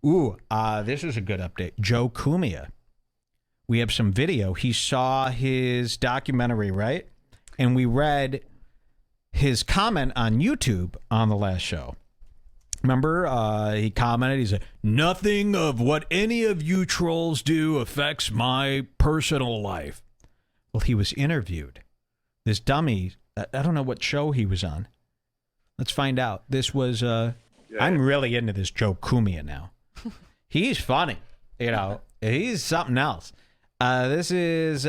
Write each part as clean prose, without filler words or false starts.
This is a good update. Joe Cumia. We have some video. He saw his documentary, right? And we read his comment on YouTube on the last show. Remember, he commented, he said, "Nothing of what any of you trolls do affects my personal life." Well, he was interviewed. This dummy, I don't know what show he was on. Let's find out. This was, I'm really into this Joe Cumia now. He's funny. He's something else. This is,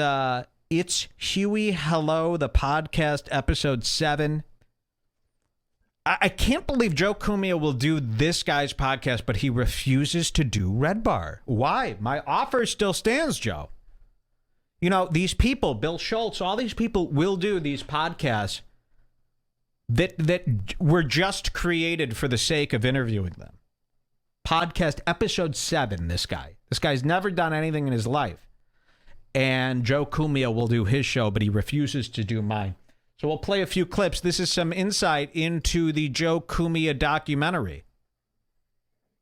It's Huey Hello, the podcast, episode 7. I can't believe Joe Cumia will do this guy's podcast, but he refuses to do Red Bar. Why? My offer still stands, Joe. These people, Bill Schultz, all these people will do these podcasts that were just created for the sake of interviewing them. Podcast episode 7, this guy's never done anything in his life. And Joe Cumia will do his show, but he refuses to do mine. So we'll play a few clips. This is some insight into the Joe Cumia documentary.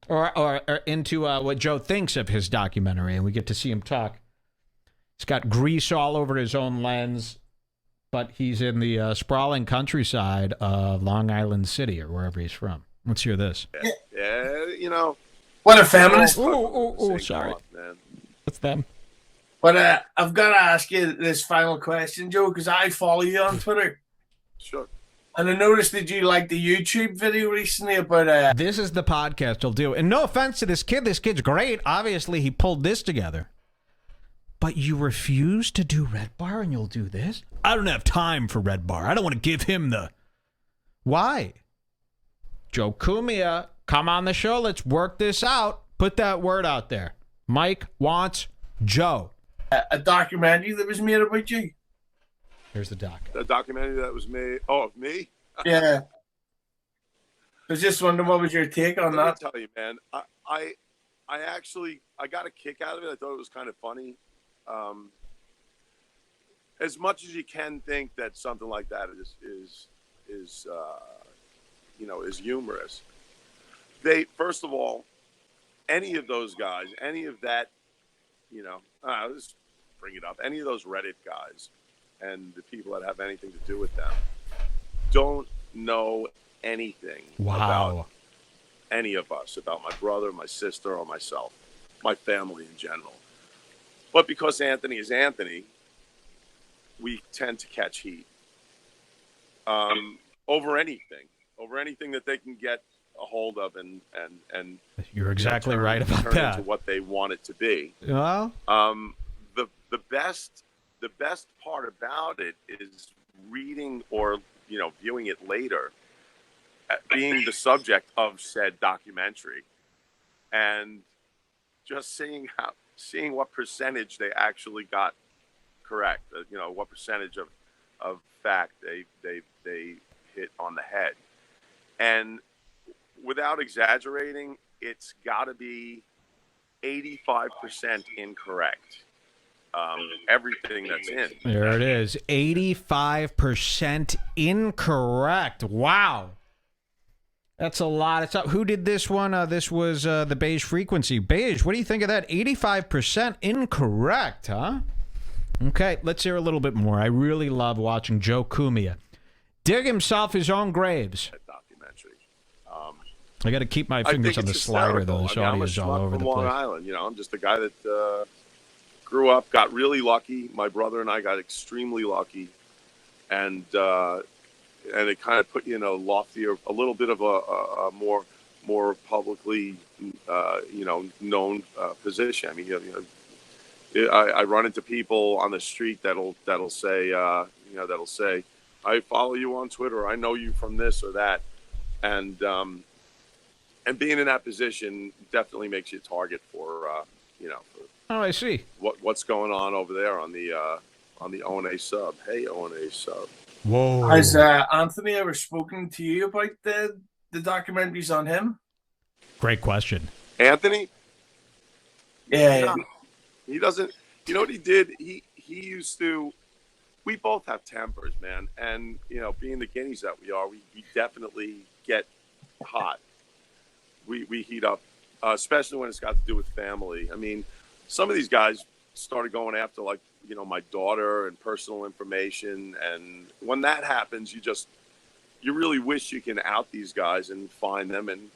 Or into what Joe thinks of his documentary, and we get to see him talk. He's got grease all over his own lens, but he's in the sprawling countryside of Long Island City, or wherever he's from. Let's hear this. Yeah, What a feminist. Sorry. Man. That's them. But I've got to ask you this final question, Joe, because I follow you on Twitter. Sure. And I noticed that you liked the YouTube video recently about... This is the podcast he'll do. And no offense to this kid. This kid's great. Obviously, he pulled this together. But you refuse to do Red Bar and you'll do this? I don't have time for Red Bar. I don't want to give him the... Why? Joe Cumia, come on the show. Let's work this out. Put that word out there. Mike wants Joe. A documentary that was made about you. Here's the doc. The documentary that was made. Oh, of me? Yeah. I was just wondering what was your take on that. Let me tell you, man. I actually got a kick out of it. I thought it was kind of funny. As much as you can think that something like that is humorous. First of all, any of those guys, any of that. I'll just bring it up. Any of those Reddit guys and the people that have anything to do with them don't know anything about any of us, about my brother, my sister, or myself, my family in general. But because Anthony is Anthony, we tend to catch heat over anything that they can get a hold of and you're exactly right about turn that. into what they want it to be. Well, the best part about it is reading or viewing it later, being the subject of said documentary, and just seeing what percentage they actually got correct. What percentage of fact they hit on the head, and without exaggerating, it's got to be 85% incorrect. Everything that's in. There it is. 85% incorrect. Wow. That's a lot. Who did this one? This was the Beige Frequency. Beige, what do you think of that? 85% incorrect, huh? Okay, let's hear a little bit more. I really love watching Joe Cumia dig himself his own graves. I got to keep my fingers on the slider, though. This audio is all over the place. Long Island, I'm just a guy that grew up, got really lucky. My brother and I got extremely lucky, and it kind of put you in a loftier, a little bit of a more publicly, known position. I mean, I run into people on the street that'll say, I follow you on Twitter. I know you from this or that, and being in that position definitely makes you a target for, Oh, I see. What's going on over there on the O&A sub. Hey, O&A sub. Whoa. Has Anthony ever spoken to you about the documentaries on him? Great question. Anthony? Yeah. He doesn't. You know what he did? He used to. We both have tempers, man, and being the guineas that we are, we definitely get hot. We heat up especially when it's got to do with family. I mean, some of these guys started going after, like, my daughter and personal information. And when that happens, you really wish you can out these guys and find them and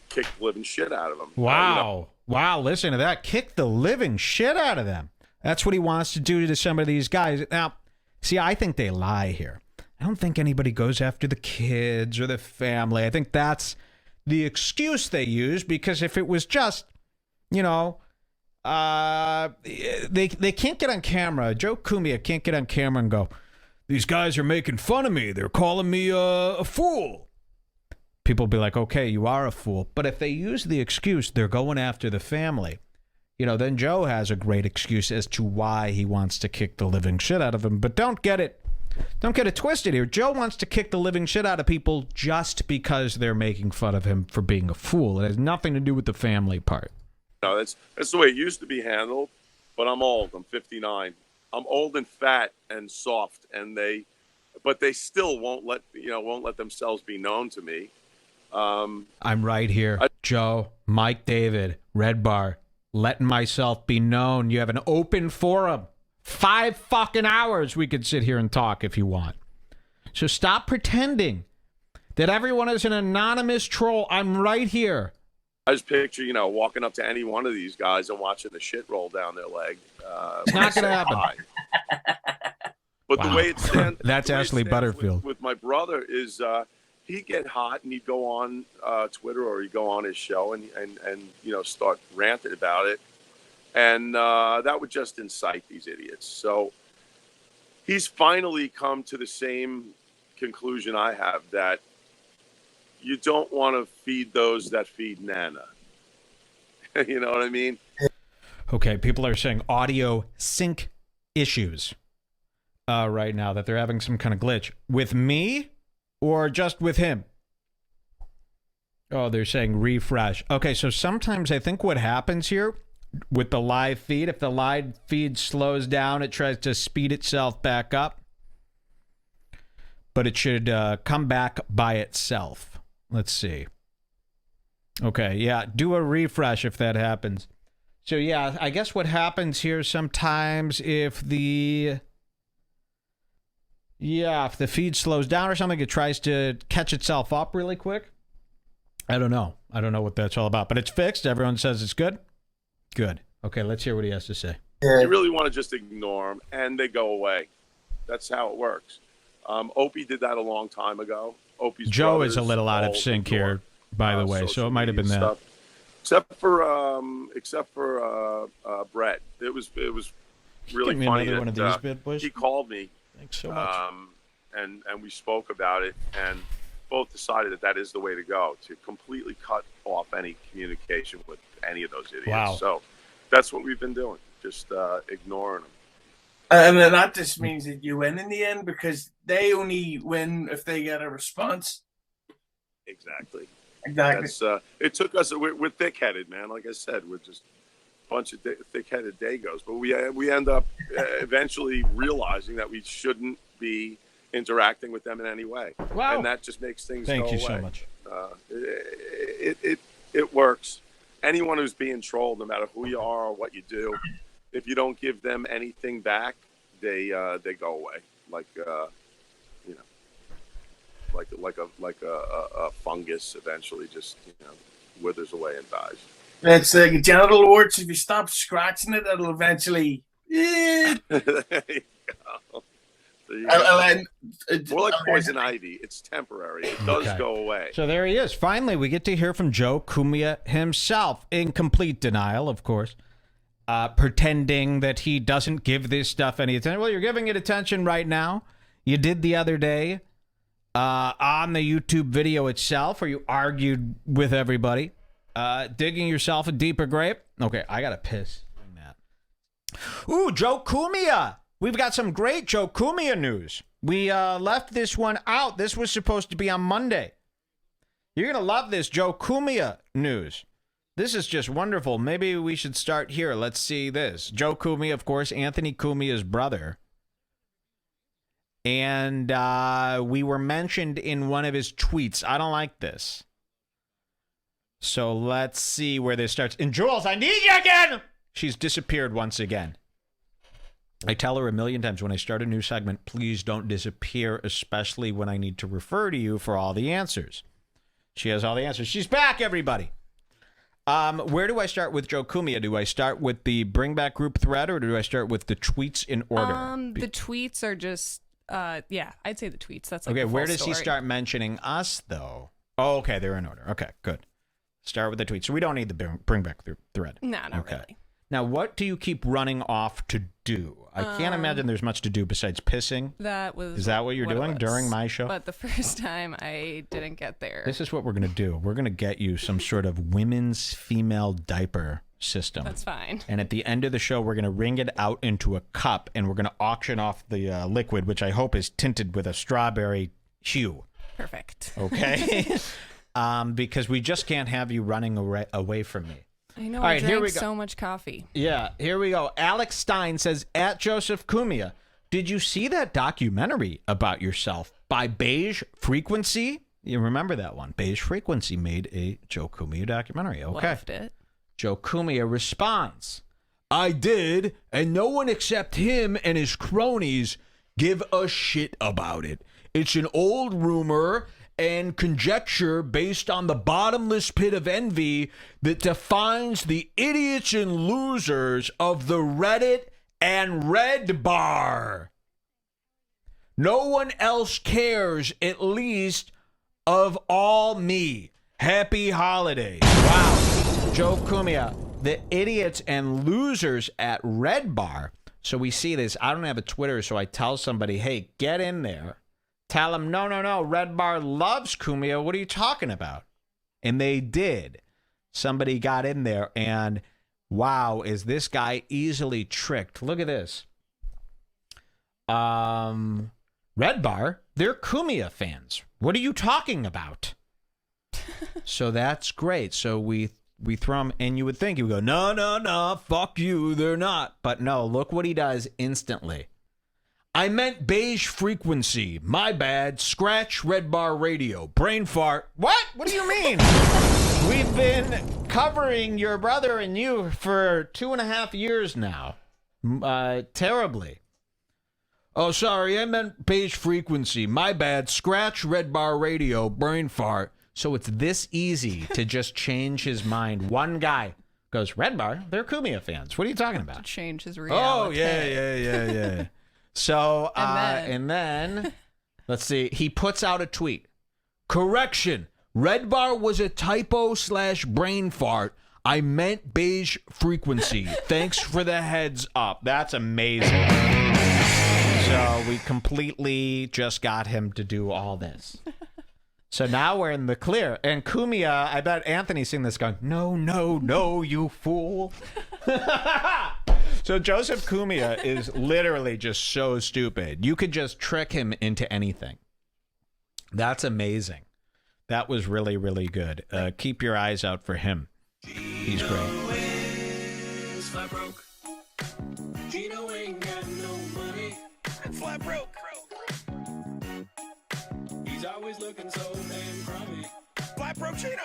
kick the living shit out of them. Wow. Wow, listen to that. Kick the living shit out of them. That's what he wants to do to some of these guys. Now, see, I think they lie here. I don't think anybody goes after the kids or the family. I think that's the excuse they use, because if it was just, they can't get on camera. Joe Cumia can't get on camera and go, these guys are making fun of me. They're calling me a fool. People will be like, okay, you are a fool. But if they use the excuse, they're going after the family, then Joe has a great excuse as to why he wants to kick the living shit out of them. But don't get it twisted here. Joe wants to kick the living shit out of people just because they're making fun of him for being a fool. It has nothing to do with the family part. No, that's the way it used to be handled. But I'm old. I'm 59. I'm old and fat and soft, but they still won't let themselves be known to me. I'm right here, Joe, Mike David, Red Bar, letting myself be known. You have an open forum. 5 fucking hours we could sit here and talk if you want. So stop pretending that everyone is an anonymous troll. I'm right here. I just picture, walking up to any one of these guys and watching the shit roll down their leg. It's not going to happen. But wow. The way it stands, that's Ashley Butterfield. With my brother is he'd get hot and he'd go on Twitter or he'd go on his show and start ranting about it. And that would just incite these idiots. So he's finally come to the same conclusion I have, that you don't want to feed those that feed Nana. You know what I mean? Okay, people are saying audio sync issues right now, that they're having some kind of glitch. With me or just with him? Oh, they're saying refresh. Okay, so sometimes I think what happens here with the live feed, if the live feed slows down, it tries to speed itself back up. But it should come back by itself. Let's see. Okay, yeah, do a refresh if that happens. So, yeah, I guess what happens here sometimes if the feed slows down or something, it tries to catch itself up really quick. I don't know. I don't know what that's all about, but it's fixed. Everyone says it's good. Good. Okay, let's hear what he has to say. You really want to just ignore them, and they go away. That's how it works. Opie did that a long time ago. Opie's Joe is a little out of sync here, by the way, so it might have been that. Except for Brett, it was really Give me funny. Another one of these, Bit Boys. He called me. Thanks so much. And we spoke about it, and both decided that is the way to go, to completely cut off any communication with any of those idiots. Wow. So that's what we've been doing, just ignoring them. And then that just means that you win in the end, because they only win if they get a response. Exactly. That's, it took us. We're thick-headed, man. Like I said, we're just a bunch of thick-headed dagos. But we end up eventually realizing that we shouldn't be interacting with them in any way. Wow. And that just makes things Thank go you away. so much. It works. Anyone who's being trolled, no matter who you are or what you do, if you don't give them anything back, they go away. Like a fungus eventually just withers away and dies. It's like genital warts. If you stop scratching it, it'll eventually. There you go. More like poison ivy. It's temporary. It does go away. So there he is. Finally, we get to hear from Joe Cumia himself, in complete denial, of course, pretending that he doesn't give this stuff any attention. Well, you're giving it attention right now. You did the other day on the YouTube video itself, where you argued with everybody, digging yourself a deeper grave. Okay, I got to piss. Ooh, Joe Cumia. We've got some great Joe Cumia news. We left this one out. This was supposed to be on Monday. You're going to love this Joe Cumia news. This is just wonderful. Maybe we should start here. Let's see this. Joe Cumia, of course, Anthony Cumia's brother. And we were mentioned in one of his tweets. I don't like this. So let's see where this starts. And Jules, I need you again! She's disappeared once again. I tell her a million times when I start a new segment, please don't disappear, especially when I need to refer to you for all the answers. She has all the answers. She's back, everybody. Where do I start with Joe Cumia? Do I start with the Bring Back Group thread, or do I start with the tweets in order? The tweets are just, yeah, I'd say the tweets. That's like okay, the full where does story. he start mentioning us, though? Oh, okay, they're in order. Okay, good. Start with the tweets. So we don't need the Bring Back thread. No, not okay. really. Now, what do you keep running off to do? I can't imagine there's much to do besides pissing. Is that what you're doing during my show? But the first time I didn't get there. This is what we're going to do. We're going to get you some sort of women's female diaper system. That's fine. And at the end of the show, we're going to wring it out into a cup, and we're going to auction off the liquid, which I hope is tinted with a strawberry hue. Perfect. Okay? Because we just can't have you running away from me. I know. All I right, drank here we go. so much coffee. Yeah, here we go. Alex Stein says, at Joseph Cumia, did you see that documentary about yourself by Beige Frequency? You remember that one? Beige Frequency made a Joe Cumia documentary. Okay. Loved it. Joe Cumia responds, I did, and no one except him and his cronies give a shit about it. It's an old rumor and conjecture based on the bottomless pit of envy that defines the idiots and losers of the Reddit and Red Bar. No one else cares, at least of all me. Happy holidays. Wow. Joe Cumia, the idiots and losers at Red Bar. So we see this. I don't have a Twitter, so I tell somebody, hey, get in there. Tell them, no, Red Bar loves Cumia. What are you talking about? And they did. Somebody got in there, and wow, is this guy easily tricked. Look at this. Red Bar, they're Cumia fans. What are you talking about? So that's great. So we throw him, and you would think, he would go, no, fuck you, they're not. But no, look what he does instantly. I meant Beige Frequency. My bad. Scratch Red Bar Radio. Brain fart. What? What do you mean? We've been covering your brother and you for 2.5 years now. Terribly. Oh, sorry. I meant Beige Frequency. My bad. Scratch Red Bar Radio. Brain fart. So it's this easy to just change his mind. One guy goes, Red Bar? They're Cumia fans. What are you talking about? To change his Oh, reality. yeah. So, and then, let's see. He puts out a tweet. Correction. Red Bar was a typo / brain fart. I meant Beige Frequency. Thanks for the heads up. That's amazing. So we completely just got him to do all this. So now we're in the clear. And Cumia, I bet Anthony's seeing this going, no, you fool. So Joseph Cumia is literally just so stupid. You could just trick him into anything. That's amazing. That was really, really good. Keep your eyes out for him. He's great. Flat broke. Gino ain't got no money. Flat broke. He's always looking so damn crummy. Flat broke Gino.